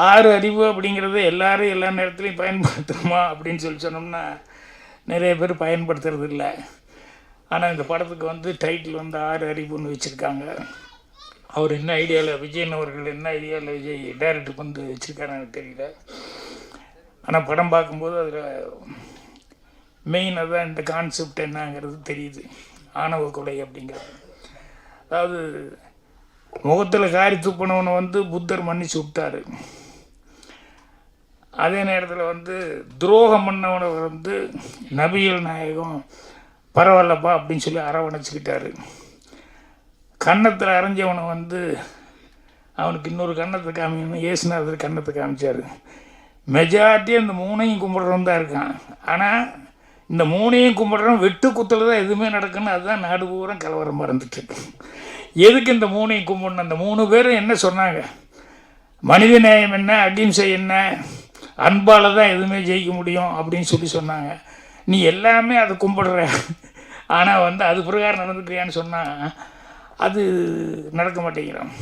ஆறு அறிவு அப்படிங்கிறது எல்லாரும் எல்லா நேரத்துலையும் பயன்படுத்தணுமா அப்படின்னு சொன்னோம்னா நிறைய பேர் பயன்படுத்துறது இல்லை. ஆனால் இந்த படத்துக்கு வந்து டைட்டில் வந்து ஆறு அறிவுன்னு வச்சுருக்காங்க. அவர் என்ன ஐடியாவில் விஜயன் அவர்கள் என்ன ஐடியாவில் விஜய் டைரக்டர் வந்து வச்சுருக்காருன்னு எனக்கு தெரியல. ஆனால் படம் பார்க்கும்போது அதில் மெயினாக தான் இந்த கான்செப்ட் என்னங்கிறது தெரியுது. ஆணவ கொலை அப்படிங்கிறது, அதாவது முகத்தில் காரி துப்பினவனை வந்து புத்தர் மன்னிச்சு விட்டார். அதே நேரத்தில் வந்து துரோகம் பண்ணவனை வந்து நபிகள் நாயகம் பரவாயில்லப்பா அப்படின்னு சொல்லி அரவணைச்சிக்கிட்டாரு. கன்னத்தில் அரைஞ்சவனை வந்து அவனுக்கு இன்னொரு கன்னத்தை காமிக்கணும் ஏசுநாதர் கன்னத்தை காமிச்சார். மெஜாரிட்டி அந்த மூணையும் கும்பிட்றவன் தான் இருக்கான். ஆனால் இந்த மூணையும் கும்பிட்றவன் வெட்டு குத்தில் தான் எதுவுமே நடக்குன்னு அதுதான் நாடு பூரா கலவரம் மறந்துட்டு. எதுக்கு இந்த மூணையும் கும்பிடணும்? அந்த மூணு பேரும் என்ன சொன்னாங்க? மனித நேயம் என்ன, அகிம்சை என்ன, அன்பால் தான் எதுவுமே ஜெயிக்க முடியும் அப்படின்னு சொல்லி சொன்னாங்க. நீ எல்லாமே அதை கும்பிடுற, ஆனால் வந்து அது பிரகாரம் நடந்துக்கிறியான்னு சொன்னால் அது நடக்க மாட்டேங்கிறான்.